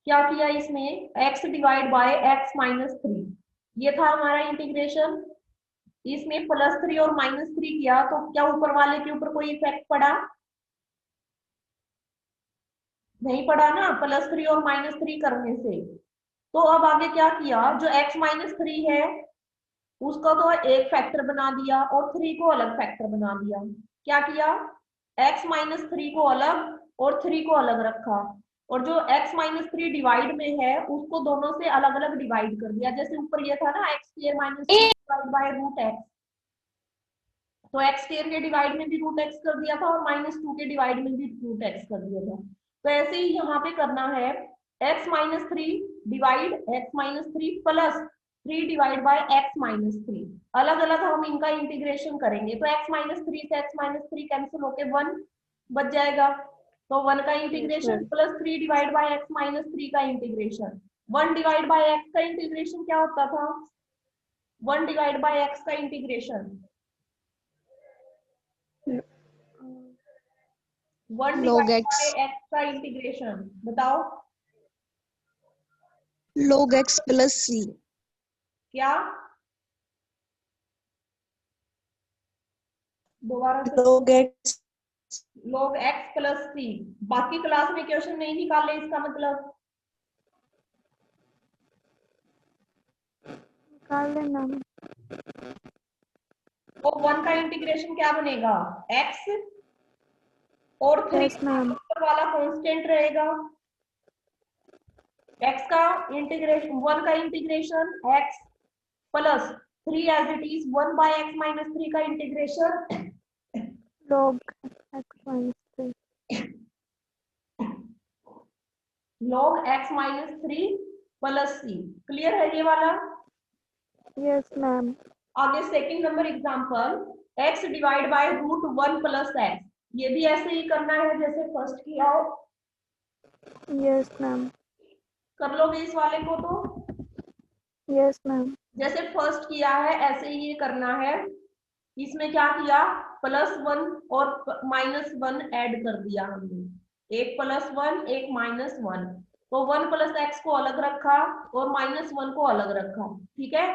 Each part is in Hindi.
क्या किया इसमें, x डिवाइड बाय x-3, ये था हमारा इंटीग्रेशन। इसमें +3 और -3 किया तो क्या ऊपर वाले के ऊपर कोई इफेक्ट पड़ा? नहीं पड़ा ना, +3 और -3 करने से। तो अब आगे क्या किया, जो x-3 है उसका तो एक फैक्टर बना दिया और 3 को अलग फैक्टर बना दिया। क्या किया, x-3 को अलग और 3 को अलग रखा, और जो x-3 डिवाइड में है उसको दोनों से अलग अलग डिवाइड कर दिया। जैसे ऊपर ये था ना x² - 2 डिवाइड बाय √x, तो x² के डिवाइड में भी √x कर दिया था और -2 के डिवाइड में भी √x कर दिया था। तो ऐसे ही यहाँ पे करना है, x-3 divide x-3 plus 3 divide by x-3, अलग अलग हम इनका इंटीग्रेशन करेंगे। तो x-3 से x-3 कैंसिल होके 1 बच जाएगा, तो 1 का integration plus 3 divide by x-3 का इंटीग्रेशन। 1 डिवाइड बाय x का इंटीग्रेशन क्या होता था, 1 डिवाइड बाय x का integration 1 log divide x by x का इंटीग्रेशन बताओ log x plus c क्या, दोबारा से, log x log x plus c. बाकी क्लास में क्वेश्चन नहीं निकाले इसका मतलब, निकाल लेना। तो 1 का इंटीग्रेशन क्या बनेगा, x और 3 यस मैम। ऊपर वाला कांस्टेंट रहेगा। x का इंटीग्रेशन, 1 का integration x plus 3 as it is 1 by x-3 का integration log x-3 log x-3 plus c। Clear है ये वाला? Yes ma'am. आगे second number example, x divide by √1 plus x, ये भी ऐसे ही करना है जैसे फर्स्ट किया हो। Yes ma'am. कर लोगे इस वाले को? तो यस मैम। जैसे फर्स्ट किया है ऐसे ही ये करना है। इसमें क्या किया, +1 और -1 ऐड कर दिया हमने, एक +1 एक -1, तो 1 प्लस x को अलग रखा और -1 को अलग रखा। ठीक है,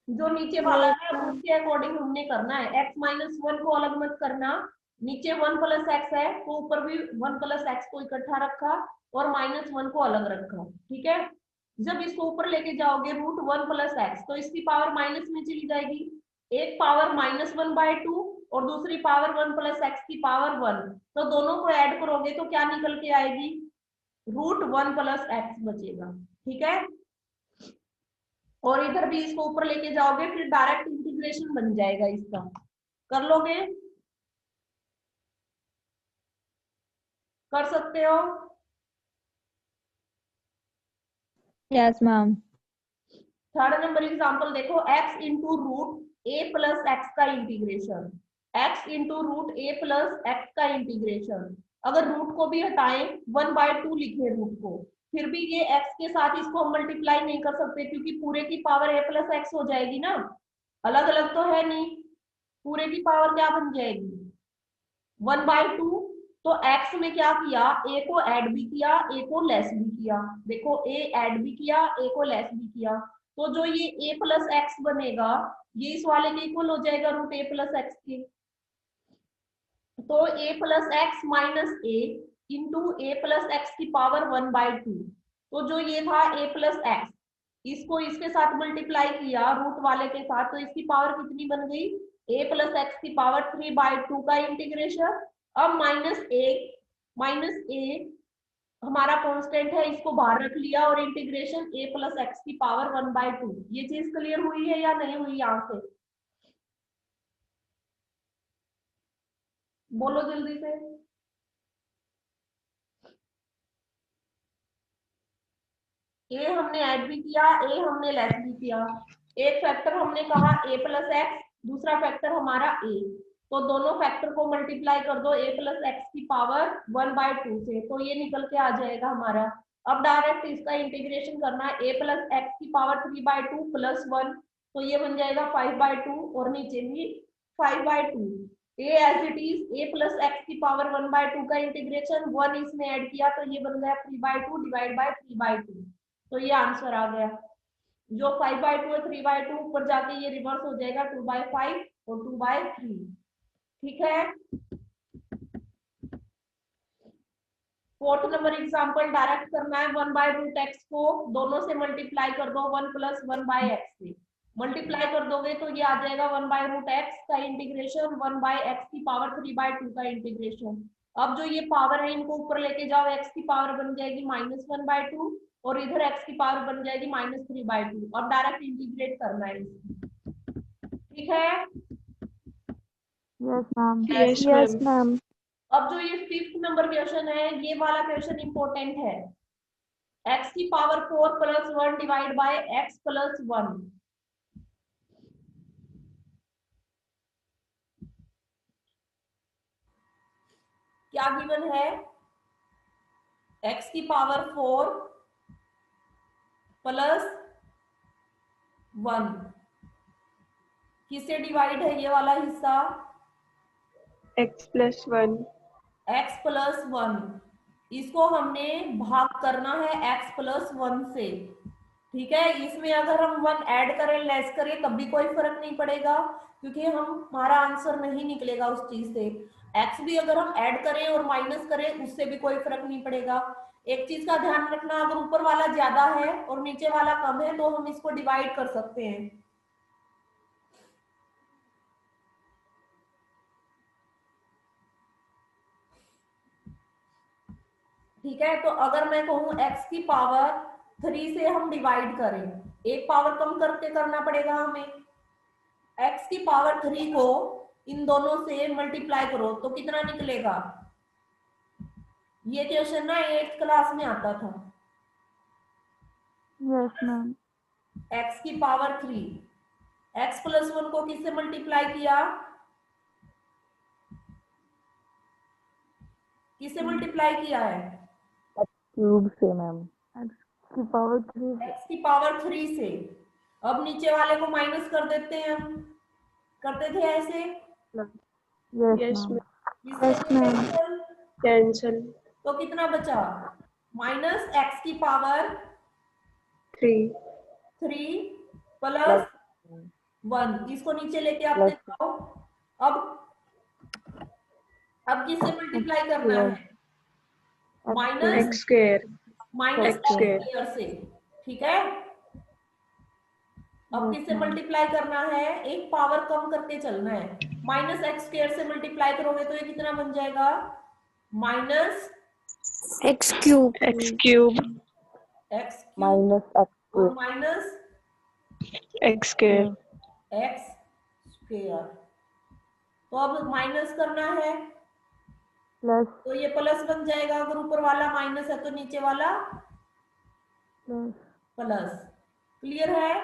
जो नीचे वाला यस है मैम। उसके अकॉर्डिंग हमने करना है, x-1 को अलग मत करना। नीचे 1 प्लस x है तो ऊपर भी 1 प्लस x को इकट्ठा रखा और -1 को अलग रखा। ठीक है, जब इसको ऊपर लेके जाओगे √1 प्लस x तो इसकी पावर माइनस में चली जाएगी, एक पावर -1/2 और दूसरी पावर 1 प्लस x की पावर 1, तो दोनों को ऐड करोगे तो क्या निकल के आएगी, √1 प्लस x बचेगा। ठीक है, और इधर भी इसको ऊपर लेके जाओगे फिर डायरेक्ट इंटीग्रेशन बन जाएगा इसका। कर लोगे? कर सकते हो? Yes ma'am. Third number example देखो, x into √a plus x का integration, x into √a plus x का इंटीग्रेशन। अगर रूट को भी हटाएं 1/2 लिखे रूट को, फिर भी ये x के साथ इसको हम मल्टीप्लाई नहीं कर सकते क्योंकि पूरे की पावर a प्लस x हो जाएगी ना, अलग अलग तो है नहीं, पूरे की पावर क्या बन जाएगी 1/2। तो x में क्या किया, a को ऐड भी किया a को लेस भी किया, देखो a ऐड भी किया a को लेस भी किया, तो जो ये a प्लस एक्स बनेगा ये इस वाले के इक्वल हो जाएगा √a प्लस एक्स के। तो a plus x minus a into a plus x की पावर 1/2, तो जो ये था a प्लस एक्स, इसको इसके साथ मल्टीप्लाई किया रूट वाले के साथ, तो इसकी पावर कितनी बन गई, a प्लस एक्स की पावर 3/2 का इंटीग्रेशन। अब माइनस a हमारा कांस्टेंट है, इसको बाहर रख लिया और इंटीग्रेशन a प्लस एक्स की पावर 1/2। ये चीज क्लियर हुई है या नहीं हुई, यहाँ से बोलो जल्दी से। ए हमने ऐड भी किया ए हमने लेस भी किया, एक फैक्टर हमने कहा a प्लस एक्स, दूसरा फैक्टर हमारा a, तो दोनों फैक्टर को मल्टीप्लाई कर दो a प्लस एक्स की पावर 1/2 से, तो ये निकल के आ जाएगा हमारा। अब डायरेक्ट इसका इंटीग्रेशन करना है, a प्लस एक्स की पावर 3/2 प्लस 1, तो ये बन जाएगा 5/2 और नीचे भी 5/2। A as it is a plus x की पावर 1/2 का इंटीग्रेशन 1 इसमें ऐड किया तो ये बन गया 3/2 डिवाइड बाय 3/2। तो ये आंसर आ गया। जो 5/2 है 3/2 ऊपर जाके ये रिवर्स हो जाएगा 2/5 और 2/3। ठीक है। 4th नंबर एग्जांपल डायरेक्ट करना है 1/√x को दोनों से मल्टीप्लाई कर दो 1 + 1/x से मल्टीप्लाई कर दोगे तो ये आ जाएगा 1/√x का इंटीग्रेशन 1/x की पावर 3/2 का इंटीग्रेशन। अब जो ये पावर है इनको ऊपर लेके जाओ x की पावर बन जाएगी -1/2 और इधर x की पावर बन जाएगी -3/2। अब डायरेक्ट इंटीग्रेट करना है इसको। ठीक है। Yes, ma'am. Yes, Yes, ma'am. ma'am. अब जो ये 5th नंबर क्वेश्चन है ये वाला क्वेश्चन इंपॉर्टेंट है। x की पावर 4 + 1 डिवाइड बाय x + 1। क्या गिवन है? x की पावर 4 + 1 किससे डिवाइड है ये वाला हिस्सा? X + 1. x + 1 इसको हमने भाग करना है x + 1 से। ठीक है। इसमें अगर हम 1 ऐड करें लेस करें तब भी कोई फर्क नहीं पड़ेगा क्योंकि हमारा आंसर नहीं निकलेगा उस चीज से। x भी अगर हम ऐड करें और माइनस करें उससे भी कोई फर्क नहीं पड़ेगा। एक चीज का ध्यान रखना अगर ऊपर वाला ज्यादा है और नीचे वाला कम है तो हम इसको डिवाइड कर सकते हैं। ठीक है। तो अगर मैं कहूं x की पावर 3 से हम डिवाइड करें एक पावर कम करके करना पड़ेगा हमें। x की पावर 3 को इन दोनों से मल्टीप्लाई करो तो कितना निकलेगा? ये क्वेश्चन ना 8th क्लास में आता था। Yes, ma'am. x की पावर 3 x + 1 को किससे मल्टीप्लाई किया? किससे मल्टीप्लाई किया है? क्यूब से मैम। X की पावर 3 x की पावर 3 से। अब नीचे वाले को माइनस कर देते हैं हम। करते थे ऐसे। Yes, Yes, ma'am. ma'am. इससे Yes, ma'am. Cancel. तो कितना बचा? -x की पावर 3. 3 + 1 इसको नीचे लेके आप जाओ। अब किससे मल्टीप्लाई करना है? Minus X square. Minus X square. Square से। ठीक है। अब किससे मल्टीप्लाई करना है? एक पावर कम करके चलना है। -x² से मल्टीप्लाई करोगे तो ये कितना बन जाएगा? x cube X cube. -x³ -x और माइनस X square. x²। तो अब माइनस करना है plus तो ये प्लस बन जाएगा। अगर ऊपर वाला माइनस है तो नीचे वाला plus प्लस। क्लियर है?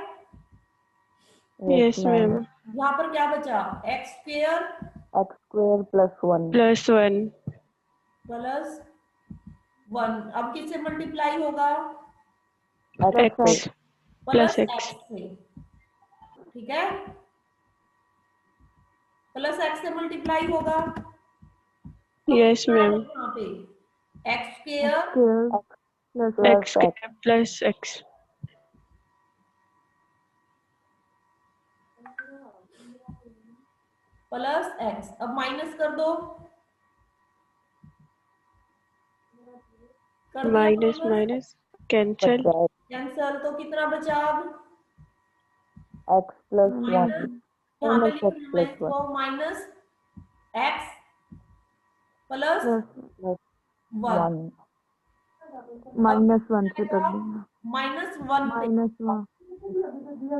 Yes, ma'am. यहाँ पर क्या बचा? x² x² + 1 + 1. + 1 अब किससे मल्टीप्लाई होगा? X plus + x X. से। ठीक है। प्लस x से मल्टीप्लाई होगा। Yes, ma'am. यहाँ पे x² square plus X square + X. + x। अब माइनस कर दो। कर दिया Minus माइनस। cancel. कैंसल। तो कितना बचा? अब x + 1 यहाँ पे minus लिखूं x मैं + 1 इसको -x + + 1 -1 से कर देना -1 पे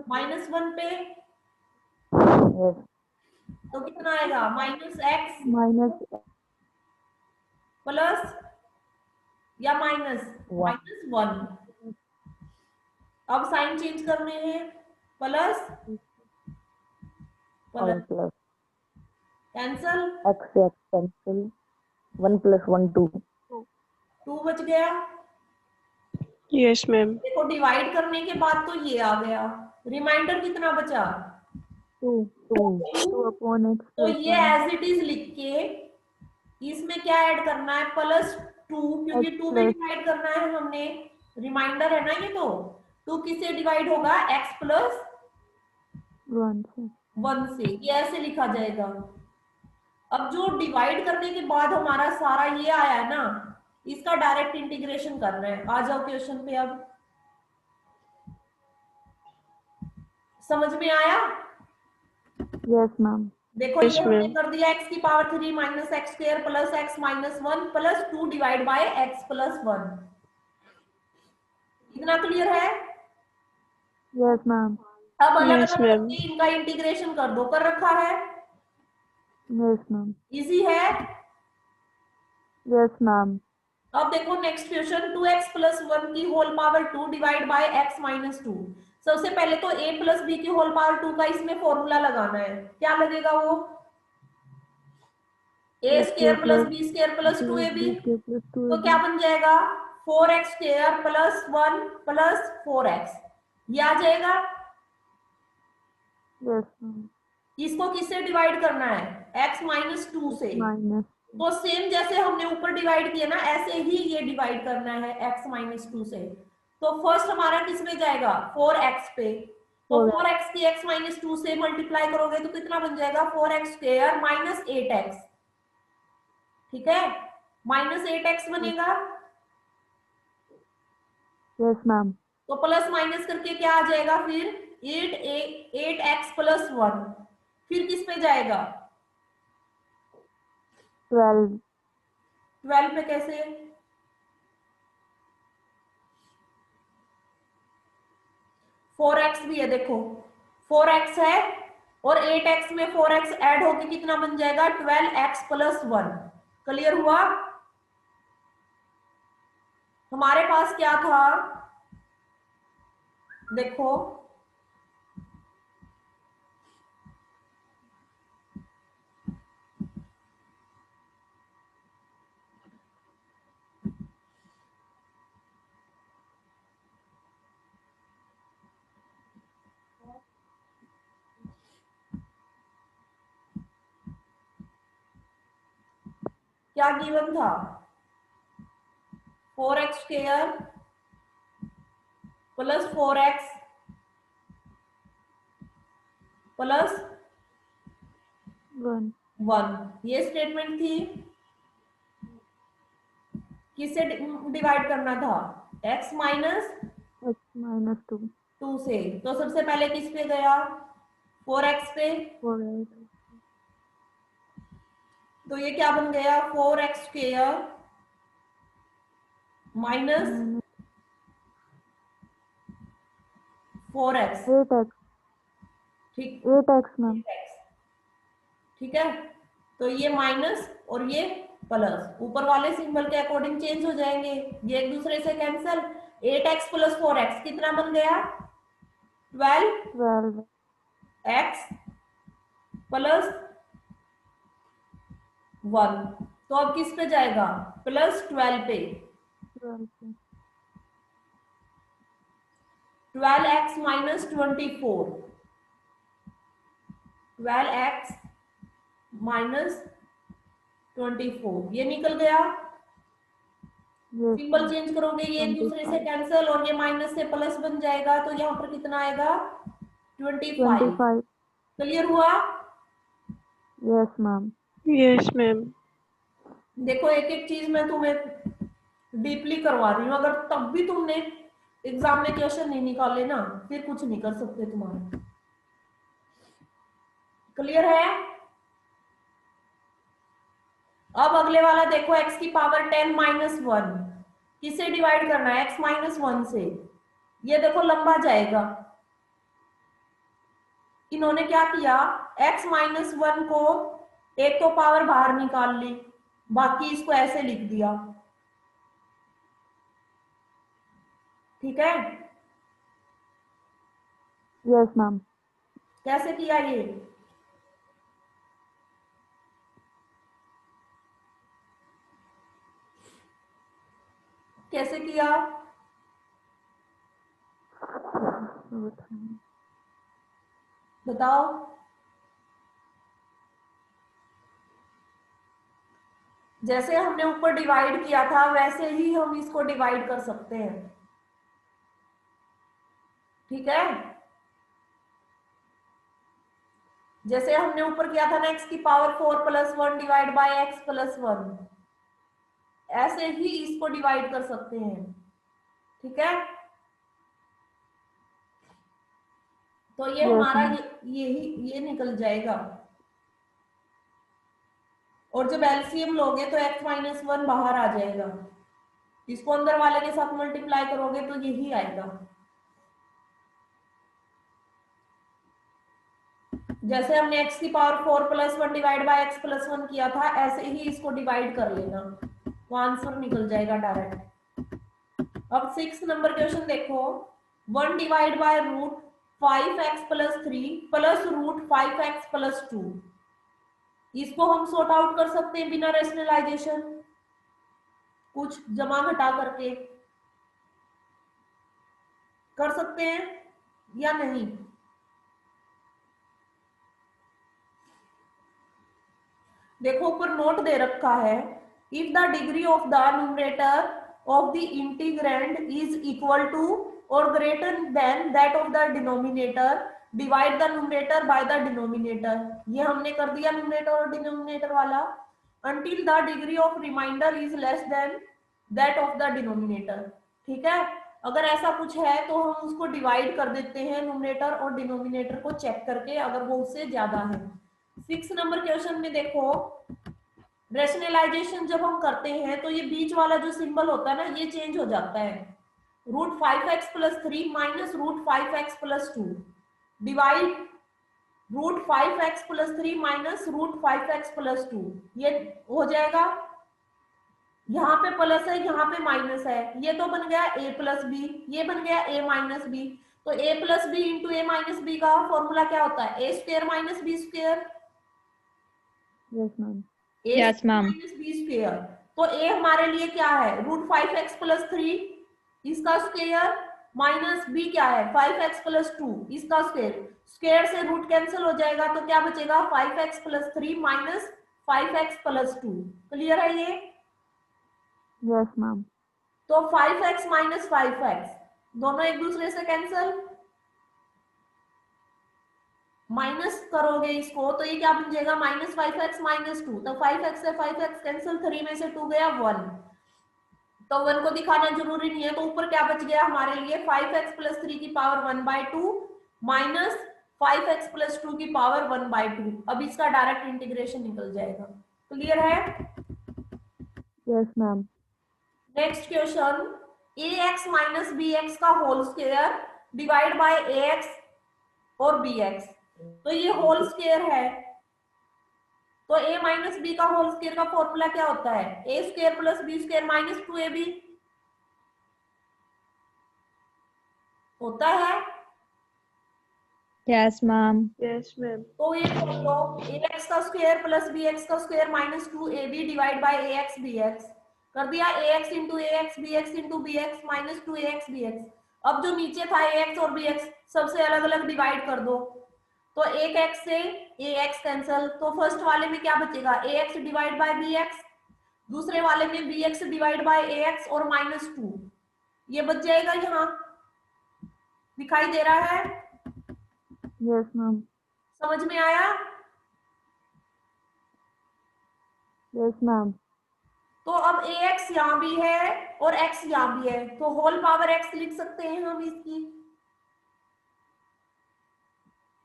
-1 पे yes तो कितना आएगा? -x minus प्लस या माइनस -1। अब साइन चेंज करने हैं। Plus plus cancel. x से x cancel 1 + 1 2 2 बच गया। Yes, ma'am. देखो डिवाइड करने के बाद तो ये आ गया। रिमाइंडर कितना बचा? 2 upon x तो plus ये 1 एज इट इज लिख के इसमें क्या ऐड करना है, +2, क्योंकि x 2 में plus डिवाइड करना है हमने, रिमाइंडर है ना ये। तो 2 किससे डिवाइड होगा, x + 1 से 1 से, ये ऐसे लिखा जाएगा। अब जो डिवाइड करने के बाद हमारा सारा ये आया ना, इसका डायरेक्ट इंटीग्रेशन करना है। आ जाओ क्वेश्चन पे। अब समझ में आया? yes मैम देखो Yes, ये हमने ma'am. कर दिया x³ - x² + x - 1 + 2 divide by x + 1। इतना क्लियर है? yes मैम अब अलग Yes, अलग ma'am. करके इनका इंटीग्रेशन कर दो। कर रखा है? yes मैम इजी है? yes मैम अब देखो नेक्स्ट क्वेश्चन, 2x + 1 की whole power 2 divide by x - 2। सबसे पहले तो a + b की होल पावर 2 का इसमें फॉर्मूला लगाना है। क्या लगेगा वो, a² + b² + 2ab। plus 2 तो क्या बन जाएगा, 4x² + 1 + 4x, ये आ जाएगा। yes मैम इसको किससे डिवाइड करना है, x - 2 से। minus तो सेम जैसे हमने ऊपर डिवाइड किया ना, ऐसे ही ये डिवाइड करना है x - 2 से। तो फर्स्ट हमारा किस में जाएगा, 4x पे। तो 4 4x की x - 2 से मल्टीप्लाई करोगे तो कितना बन जाएगा, 4x² - 8x। ठीक है, -8x बनेगा। yes मैम तो प्लस माइनस करके क्या आ जाएगा फिर, 8x + 1। फिर किस पे जाएगा, 12 12 पे कैसे, 4x भी है देखो, 4x है और 8x में 4x ऐड होके कितना बन जाएगा, 12x + 1। क्लियर हुआ? हमारे पास क्या था, देखो क्या गिवन था, 4x² + 4x + 1 1, ये स्टेटमेंट थी। किससे डिवाइड करना था, x - x minus 2 2 से। तो सबसे पहले किस पे गया, 4x पे। 4 तो ये क्या बन गया, 4x² minus minus 4x। 8x ठीक, 8x मैम ठीक है। तो ये माइनस और ये प्लस, ऊपर वाले सिंबल के अकॉर्डिंग चेंज हो जाएंगे, ये एक दूसरे से कैंसल। 8x + 4x कितना बन गया, 12x 12 + 1। तो अब किस पे जाएगा, +12 पे। 12 12x - 24, 12x - 24 ये निकल गया। yes सिंबल चेंज करोगे ये एक दूसरे से 25 कैंसल, और ये माइनस से प्लस बन जाएगा। तो यहाँ पर कितना आएगा, 25। 25 क्लियर हुआ? yes ma'am Yes, ma'am. देखो एक एक चीज मैं तुम्हें डीपली करवा रही हूँ, अगर तब भी तुमने एग्जाम में क्वेश्चन नहीं निकाले ना, फिर कुछ नहीं कर सकते तुम्हारे। क्लियर है? अब अगले वाला देखो, x की पावर 10 - 1 किसे डिवाइड करना है, x - 1 से। ये देखो लंबा जाएगा। इन्होंने क्या किया, x - 1 को एक तो पावर बाहर निकाल ली, बाकी इसको ऐसे लिख दिया। ठीक है, yes मैम कैसे किया ये, कैसे किया, बताओ। जैसे हमने ऊपर डिवाइड किया था वैसे ही हम इसको डिवाइड कर सकते हैं, ठीक है। जैसे हमने ऊपर किया था ना x की power 4 plus 1 divide by x plus 1, ऐसे ही इसको डिवाइड कर सकते हैं, ठीक है। तो ये Yes, हमारा ma'am. ये निकल जाएगा। और जब एलसीएम लोगे तो x माइनस 1 बाहर आ जाएगा, इसको अंदर वाले के साथ मल्टीप्लाई करोगे तो यही आएगा। जैसे हमने x की power 4 plus 1 divide by x plus 1 किया था, ऐसे ही इसको डिवाइड कर लेना, तो आंसर निकल जाएगा डायरेक्ट। अब 6 नंबर क्वेश्चन देखो, 1 divide by root 5x plus 3 plus root 5x plus 2, इसको हम सॉर्ट आउट कर सकते हैं बिना रेशनलाइजेशन, कुछ जमा घटा करके कर सकते हैं या नहीं? देखो ऊपर नोट दे रखा है, if the degree of the numerator of the integrand is equal to और greater than that of the denominator, divide the numerator by the denominator. ये हमने कर दिया न्यूमरेटर और डिनोमिनेटर वाला। until the degree of remainder is less than that of the denominator, ठीक है। अगर ऐसा कुछ है तो हम उसको डिवाइड कर देते हैं न्यूमरेटर और डिनोमिनेटर को चेक करके, अगर वो उससे ज्यादा है। 6 नंबर क्वेश्चन में देखो, रेशनलाइजेशन जब हम करते हैं तो ये बीच वाला जो सिंबल होता है ना, ये चेंज हो जाता है। Root 5x plus 3 minus root 5x plus 2 divide root 5x plus 3 minus root 5x plus 2, ये हो जाएगा। यहाँ पे प्लस है, यहाँ पे माइनस है, ये तो बन गया a प्लस बी, ये बन गया a माइनस बी। तो a plus b into a minus b का फॉर्मूला क्या होता है? A square minus b square. Yes, ma'am. Yes, ma'am. Minus b square. तो a हमारे लिए क्या है? रूट 5x प्लस 3 इसका स्क्वायर माइनस b क्या है? 5x प्लस 2 इसका स्क्वायर। स्क्वायर से रूट कैंसिल हो जाएगा तो क्या बचेगा? 5x plus 3 minus 5x plus 2। Clear है ये? Yes, ma'am. तो 5x माइनस 5x दोनों एक दूसरे से कैंसिल, माइनस करोगे इसको तो ये क्या बन जाएगा? माइनस 5x माइनस 2, तो 5x से 5x कैंसिल, 3 में से 2 गया 1, तो 1 को दिखाना जरूरी नहीं है। तो ऊपर क्या बच गया हमारे लिए? 5x प्लस 3 की पावर 1/2 माइनस 5x प्लस 2 की पावर 1/2। अब इसका डायरेक्ट इंटीग्रेशन निकल जाएगा। क्लियर है? Yes, ma'am. Next question, ax minus bx का whole square divide by ax और bx, तो ये होल स्क्वायर है, तो a माइनस बी का होल स्क्वायर का फॉर्मूला क्या होता है? a square plus b square minus 2ab होता है। Yes, ma'am. Yes, ma'am. तो ये कर लो, ax का स्क्वायर प्लस bx का square minus 2ab divide by ax bx, कर दिया ax into ax bx into bx minus 2ax bx। अब जो नीचे था ax और bx सबसे अलग अलग डिवाइड कर दो, तो एक x से ax कैंसिल, तो फर्स्ट वाले में क्या बचेगा? ax डिवाइड बाय bx, दूसरे वाले में bx डिवाइड बाय ax और माइनस 2, ये बच जाएगा। यहाँ दिखाई दे रहा है? Yes, ma'am. समझ में आया? Yes, ma'am. तो अब ax यहाँ भी है और x यहाँ भी है, तो होल पावर x लिख सकते हैं हम इसकी,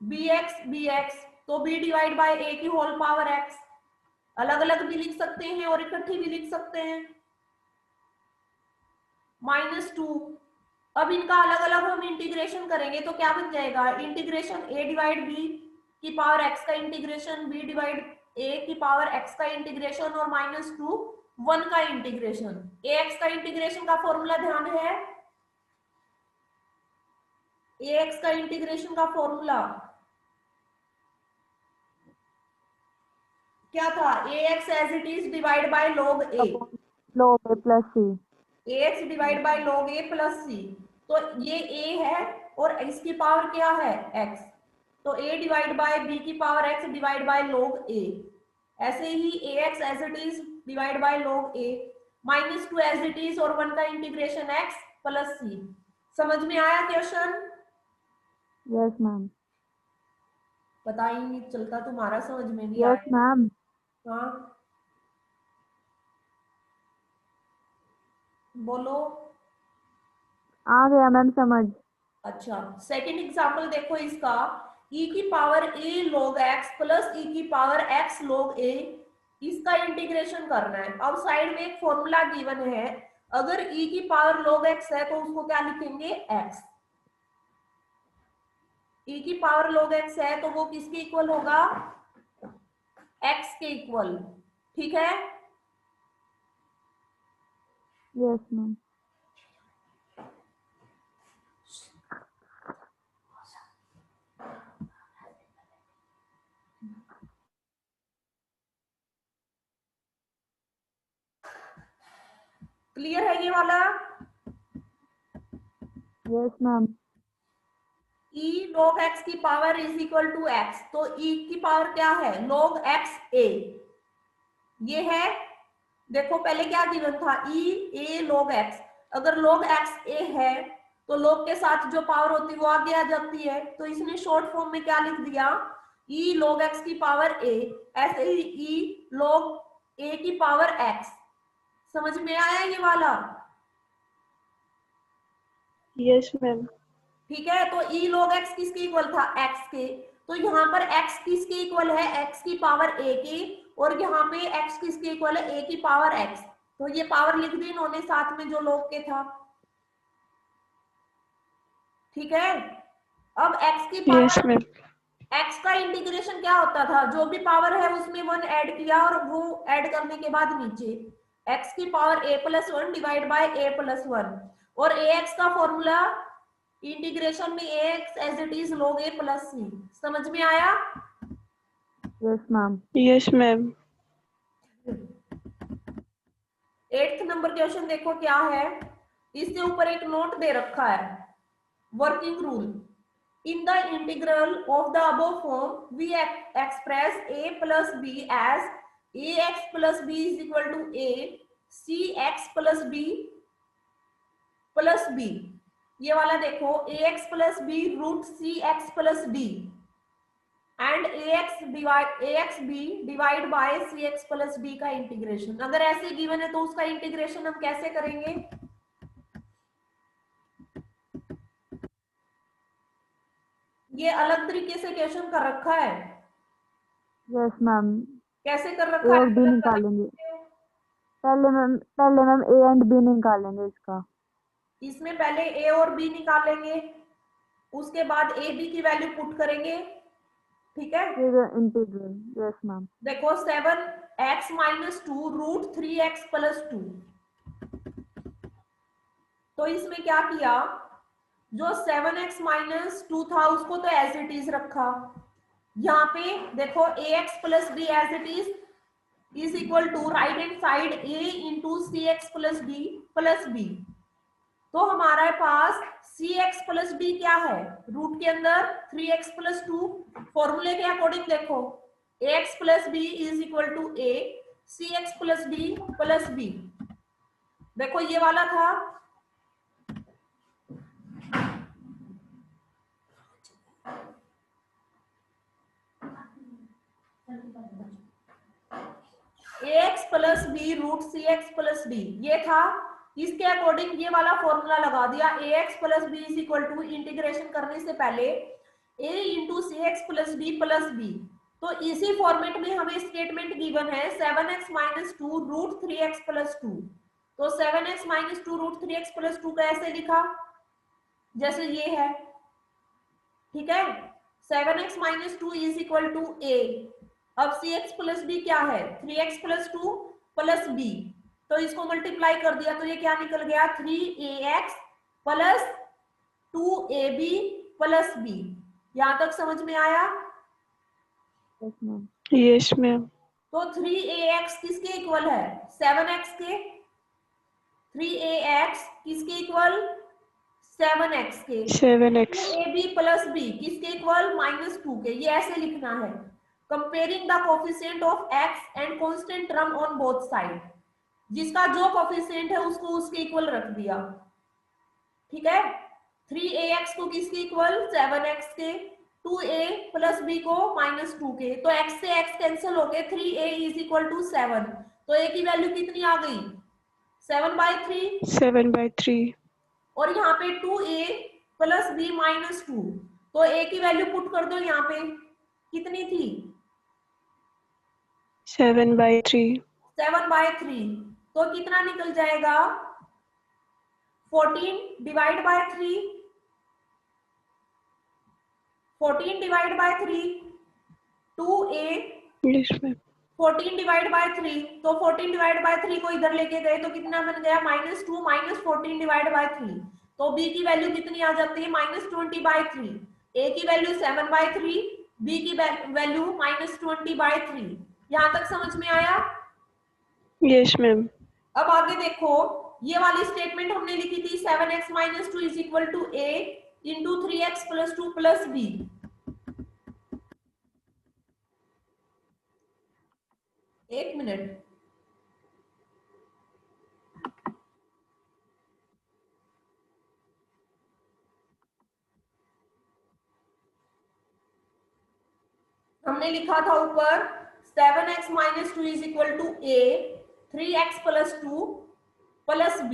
bx, तो b डिवाइड बाय a की होल पावर x, अलग अलग भी लिख सकते हैं और इकट्ठी भी लिख सकते हैं, माइनस 2। अब इनका अलग अलग हम इंटीग्रेशन करेंगे तो क्या बन जाएगा? इंटीग्रेशन a डिवाइड b की पावर x का इंटीग्रेशन, b डिवाइड a की पावर x का इंटीग्रेशन और माइनस 2 1 का इंटीग्रेशन। ax का इंटीग्रेशन का फॉर्मूला ध्यान है, ax का इंटीग्रेशन का फॉर्मूला क्या था? ax as it is divide by log a, Log A plus C. ax divide by log a plus c, तो ये a है और इसकी पावर क्या है? x, तो a डिवाइड बाय b की power x divide by log a। ऐसे ही ax as it is divide by log a, -2 as it is, और 1 का इंटीग्रेशन x प्लस c। समझ में आया क्वेश्चन? Yes, ma'am. पता ही नहीं चलता तुम्हारा समझ में नहीं Yes, आया। ma'am. हाँ बोलो। आ गया मैम समझ। अच्छा, सेकंड एग्जांपल देखो इसका, e की power a log x plus e की पावर x log a, इसका इंटीग्रेशन करना है। अब साइड में एक फॉर्मूला गिवन है, अगर e की पावर log x है तो उसको क्या लिखेंगे, x। e की पावर log x है तो वो किसके इक्वल होगा, x के इक्वल। ठीक है, Yes, ma'am. क्लियर है ये वाला? Yes, ma'am. e log x की power is equal to x, तो e की पावर क्या है, log x a, ये है। देखो पहले क्या गिवन था, e a log x, अगर log x a है तो log के साथ जो पावर होती है वो आगे आ जाती है, तो इसने शॉर्ट फॉर्म में क्या लिख दिया, e log x की पावर a, ऐसे ही e log a की पावर x। समझ में आया ये वाला? Yes, ma'am. ठीक है, तो e log x किसके इक्वल था, x के, तो यहाँ पर x किसके इक्वल है, x की पावर a के, और यहाँ पे x किसके इक्वल है, a की पावर x। तो ये पावर लिख दी इन्होंने साथ में जो log के था। ठीक है, अब x की Yes, पावर, ma'am. x का इंटीग्रेशन क्या होता था, जो भी पावर है उसमें 1 ऐड किया, और वो ऐड करने के बाद नीचे x की power a plus 1 divide by a plus 1, और ax का फॉर्मूला इंटीग्रेशन में ax as it is log a plus c। समझ में आया? Yes, ma'am. Yes, ma'am. 8th number question देखो क्या है, इसके ऊपर एक नोट दे रखा है, working rule. In the integral of the above form we express a plus b as ax plus b is equal to a cx plus b plus b। ये वाला देखो, ax plus b root cx plus d and ax b divide by cx plus d का इंटीग्रेशन। अगर ऐसे गिवन है तो उसका इंटीग्रेशन हम कैसे करेंगे, ये अलग तरीके से क्वेश्चन कर रखा है। Yes, ma'am. कैसे कर A रखा और है, B अलग निकालेंगे। तरीके से। पहले मैम A एंड B निकालेंगे इसका। इसमें पहले a और b निकालेंगे, उसके बाद a b की वैल्यू पुट करेंगे। ठीक है, फिर इंटीग्रल। Yes, ma'am. देखो 7x minus 2 root 3x plus 2, तो इसमें क्या किया, जो 7x माइनस 2 था उसको तो एज इट इज रखा। यहाँ पे देखो ax plus b as it is equal to right hand side a into c x plus d plus b. तो हमारे पास cx प्लस डी क्या है, रूट के अंदर 3x प्लस 2, फॉर्मूले के अकॉर्डिंग देखो ax plus b is equal to a cx plus d plus b. देखो ये वाला था, ax plus b root cx plus d, ये था। इसके अकॉर्डिंग ये वाला फॉर्मूला लगा दिया, ax plus b is equal to, integration करने से पहले a into c x plus d plus b. तो इसी फॉर्मेट में हमें स्टेटमेंट गिवन है 7x minus 2 root 3x plus 2। तो 7x minus 2 root 3x plus 2 कैसे लिखा, जैसे ये है। ठीक है, 7x minus 2 is equal to a। अब cx प्लस b क्या है, 3x प्लस 2 प्लस b, तो इसको मल्टीप्लाई कर दिया तो ये क्या निकल गया, 3ax plus 2ab plus b। यहां तक समझ में आया? Yes, ma'am. Yes, ma'am. तो 3ax किसके इक्वल है, 7x के। 3ax किसके इक्वल, 7x के। 7x. ab प्लस b किसके इक्वल, -2 के। ये ऐसे लिखना है, comparing the coefficient of x and constant term on both side, जिसका जो कोफिशिएंट है उसको उसके इक्वल रख दिया, ठीक है। 3ax को किसके इक्वल, 7x के, 2a प्लस b को -2 के, तो x से x कैंसिल हो गए, 3a इज इक्वल टू 7, तो a की वैल्यू कितनी आ गई, 7/3, 7/3, और यहाँ पे 2a प्लस b -2, तो a की वैल्यू पुट कर दो, यहाँ पे कितनी थी, 7/3, 7/3, तो कितना निकल जाएगा, 14 divide by 3, 14 divide by 3, 2a, yes ma'am, 14 divide by 3, तो 14 डिवाइड बाय 3 को इधर लेके गए तो कितना बन गया, -2 माइनस 14 डिवाइड बाय 3, तो b की वैल्यू कितनी आ जाती है, -20/3, a की वैल्यू 7/3, b की वैल्यू -20/3, यहां तक समझ में आया। yes ma'am, अब आगे देखो, ये वाली स्टेटमेंट हमने लिखी थी 7x - 2 is equal to a into 3x + 2 + b। एक मिनट, हमने लिखा था ऊपर 7x - 2 is equal to a 3x + 2 + b,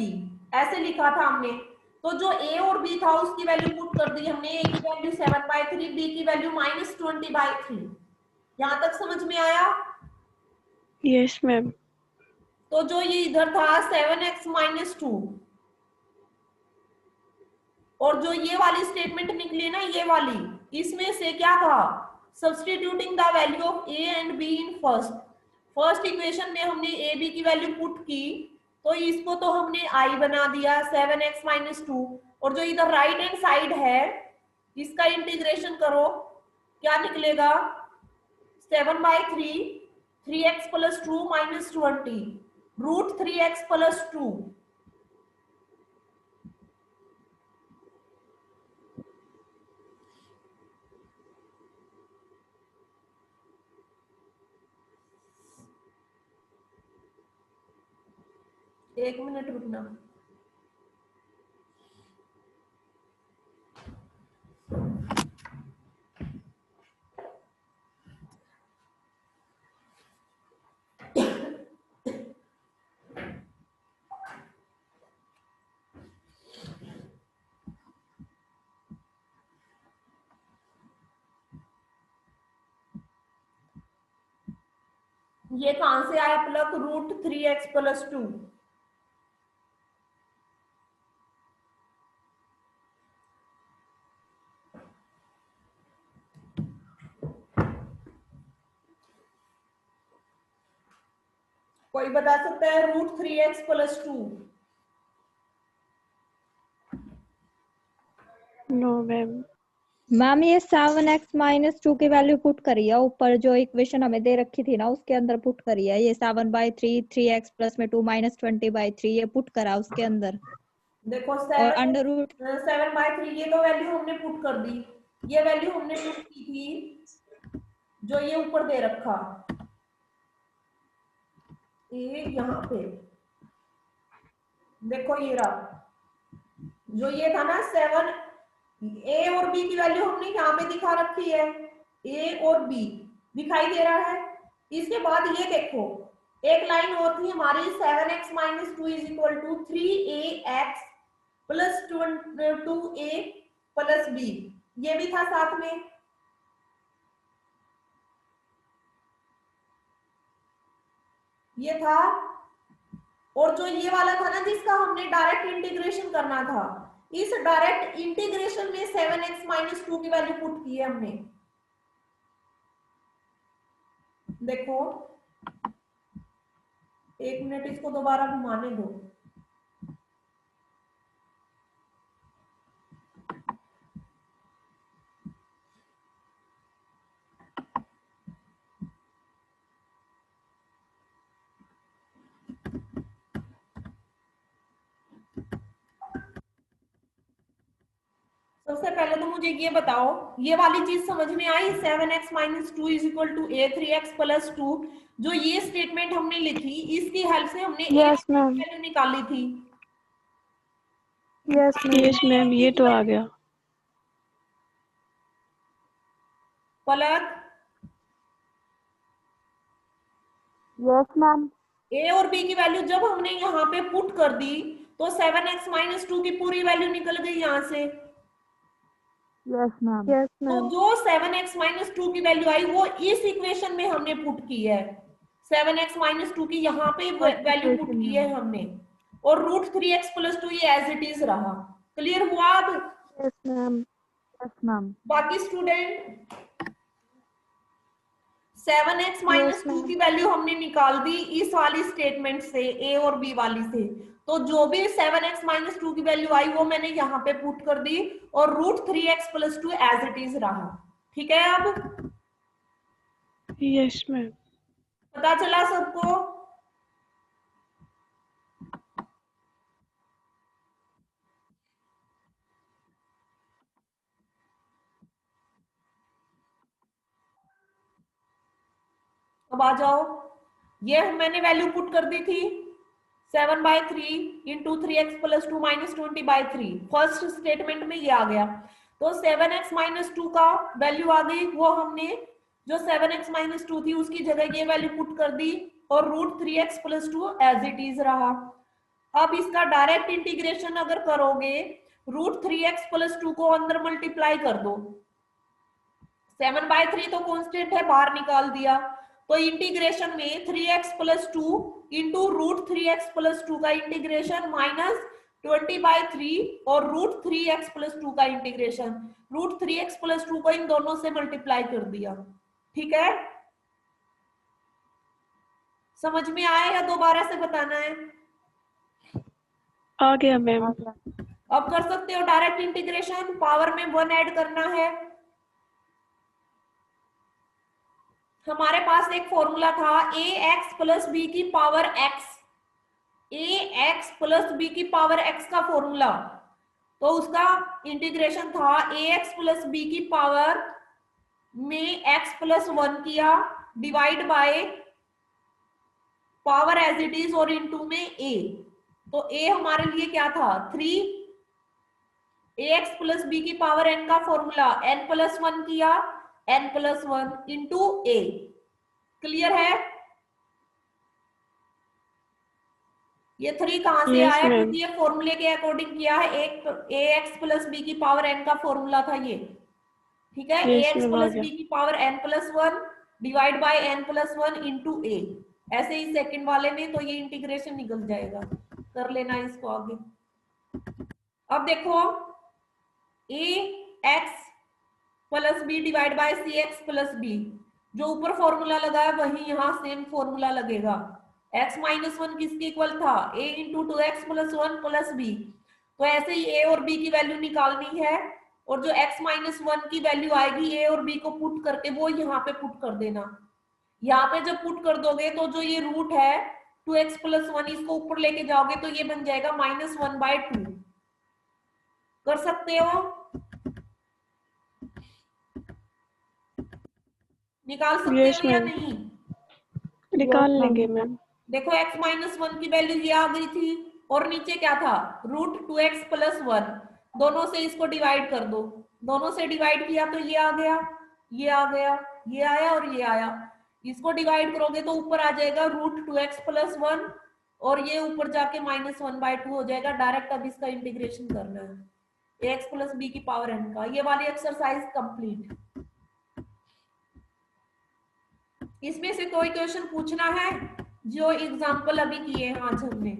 ऐसे लिखा था हमने। तो जो a और b था उसकी वैल्यू पुट कर दी हमने, a की वैल्यू 7/3, b की वैल्यू -20/3, यहां तक समझ में आया। yes ma'am, तो जो ये इधर था 7x - 2, और जो ये वाली स्टेटमेंट निकली ना, ये वाली, इसमें से क्या था, substituting the value of a and b in first equation में हमने a b की वैल्यू पुट की, तो इसको तो हमने i बना दिया 7x - 2, और जो इधर राइट हैंड साइड है इसका इंटीग्रेशन करो, क्या निकलेगा, 7/3, 3x + 2 -20, √3x + 2, एक मिनट रुकना। ये कहां से आया प्लस, √3x + 2, कोई बता सकता है, √3x + 2, no ma'am, मैम ये 7x - 2 की वैल्यू पुट करी है ऊपर, जो इक्वेशन हमें दे रखी थी ना उसके अंदर पुट करी है, ये 7/3, 3x प्लस में 2 -20/3, ये पुट करा उसके अंदर, देखो और अंडर रूट 7/3 ये तो वैल्यू हमने पुट कर दी, ये वैल्यू हमने पुट की थी जो ये ऊपर दे रखा, ये यहाँ पे देखो, ये रहा, जो ये था ना 7, ए और बी की वैल्यू हमने यहाँ पे दिखा रखी है, ए और बी दिखाई दे रहा है। इसके बाद ये देखो, एक लाइन और थी हमारी 7x - 2 is equal to 3ax + 2a + b, ये भी था साथ में, ये था। और जो ये वाला था ना जिसका हमने डायरेक्ट इंटीग्रेशन करना था, इस डायरेक्ट इंटीग्रेशन में 7x - 2 की वैल्यू पुट की है हमने, देखो एक मिनट, इसको दोबारा घुमाने दो। सबसे पहले तो मुझे ये बताओ, ये वाली चीज समझ में आई? 7x minus two is equal to a 3x plus two, जो ये स्टेटमेंट हमने लिखी इसकी हेल्प से हमने ए यस मैम, वैल्यू निकाली थी। यस मैम, यस मैम, ये तो आ गया। पलक, यस मैम, ए और बी की वैल्यू जब हमने यहाँ पे पुट कर दी तो 7x माइनस टू की पूरी वैल्यू निकल गई यहाँ से। यस मैम, यस तो मैम, जो 7x माइनस टू की वैल्यू आई वो इस इक्वेशन में हमने पुट की है। 7x माइनस टू की यहाँ पे वैल्यू पुट की है हमने, और रूट 3x प्लस टू ये एज इट इज रहा। क्लियर हुआ अब? यस मैम, यस मैम, बाकी स्टूडेंट, 7x माइनस टू की वैल्यू हमने निकाल दी इस वाली स्टेटमेंट से, ए और बी वाली से। तो जो भी 7x माइनस टू की वैल्यू आई वो मैंने यहाँ पे पुट कर दी, और root 3x plus two as it is रहा। ठीक है, अब यस मैम, पता चला सबको? अब आ जाओ, ये मैंने वैल्यू पुट कर दी थी 7/3 into 3x plus to minus 20/3। First statement में ये आ गया। तो 7x माइनस टू का वैल्यू आ गई, वो हमने जो 7x माइनस टू थी उसकी जगह ये वैल्यू पुट कर दी, और root 3x plus two as it is रहा। अब इसका डायरेक्ट इंटीग्रेशन अगर करोगे, रूट 3x प्लस टू को अंदर मल्टीप्लाई कर दो, 7/3 तो कांस्टेंट है, बाहर निकाल दिया, तो इंटीग्रेशन में 3x plus two into root 3x plus two का इंटीग्रेशन माइनस 20/3 और रूट 3x प्लस टू का integration, root 3x plus two को इन दोनों से मल्टीप्लाई कर दिया। ठीक है, समझ में आया या दोबारा से बताना है? आ गया मैम। अब कर सकते हो डायरेक्ट इंटीग्रेशन, पावर में 1 ऐड करना है। हमारे पास एक फॉर्मूला था ax प्लस बी की power x, ax plus b की पावर x का फॉर्मूला, तो उसका इंटीग्रेशन था ax प्लस बी की पावर में x प्लस 1 किया, divide by power as it is और इनटू में a। तो a हमारे लिए क्या था 3, ax प्लस बी की पावर n का फॉर्मूला n प्लस 1 किया, n plus 1 into a। Clear है? ये 3 कहां से Yes, आया? ma'am. क्योंकि ये फॉर्मूले के अकॉर्डिंग किया है, एक ax प्लस बी की पावर n का फॉर्मूला था ये। ठीक है, Yes, ax ma'am, आ प्लस गया। बी की power n plus 1 divide bye n plus 1 into a। ऐसे ही सेकंड वाले में तो ये इंटीग्रेशन निकल जाएगा, कर लेना इसको आगे। अब देखो ax plus b divide by cx plus b, जो ऊपर फॉर्मूला लगा है वही यहाँ सेम फॉर्मूला लगेगा। x माइनस 1 किसके इक्वल था? a into 2x plus 1 plus b. तो ऐसे ही a और b की वैल्यू निकालनी है, और जो x माइनस 1 की वैल्यू आएगी a और b को पुट करके वो यहाँ पे पुट कर देना। यहाँ पे जब पुट कर दोगे तो जो ये रूट है 2x प्लस 1 इसको ऊपर लेके जाओगे तो ये बन जाएगा -1/2। कर सकते हो? निकाल सकते Yes, हो या ma'am. नहीं? निकाल लेंगे मैम। देखो x माइनस 1 की वैल्यू ये आ गई थी, और नीचे क्या था? Root 2x plus 1। दोनों से इसको डिवाइड कर दो, दोनों से डिवाइड किया तो ये आ गया, ये आ गया, ये आया और ये आया। इसको डिवाइड करोगे तो ऊपर आ जाएगा रूट 2x प्लस 1, और ये ऊपर जाके -1/2 हो जाएगा। डायरेक्ट अब इसका इंटीग्रेशन करना है ax प्लस बी की पावर n का। ये वाली एक्सरसाइज कंप्लीट। इसमें से कोई क्वेश्चन पूछना है जो एग्जाम्पल अभी किए हैं आज हमने?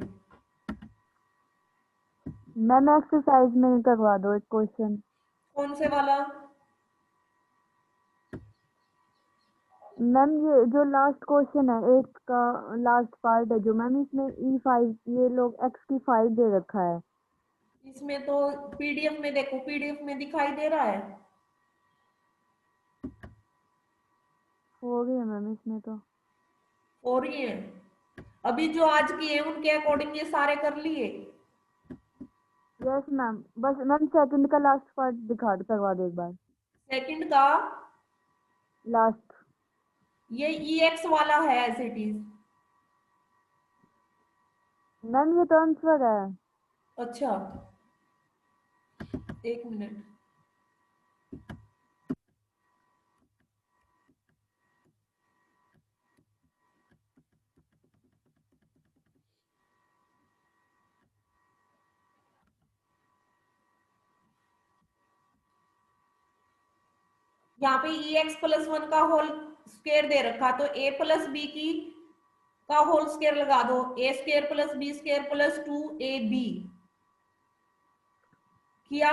मैम एक्सरसाइज में करवा दो एक क्वेश्चन। कौन से वाला? मैम ये जो लास्ट क्वेश्चन है 8 का लास्ट पार्ट है जो मैम, इसमें E5 ये लोग x की 5 दे रखा है। इसमें तो पीडीएफ में देखो, पीडीएफ में दिखाई दे रहा है। हो गई है मैम इसमें तो। और ये अभी जो आज किए हैं उनके अकॉर्डिंग ये सारे कर लिए। यस मैम, बस मैम सेकंड का लास्ट पार्ट करवा दो एक बार। सेकंड का लास्ट। ये EX वाला है एज इट इज। मैम ये ट्रांसफर है। अच्छा, एक मिनट। यहाँ पे EX+1 का होल स्क्वायर दे रखा, तो A+B की का होल स्क्वायर लगा दो, A² + B² + 2AB किया।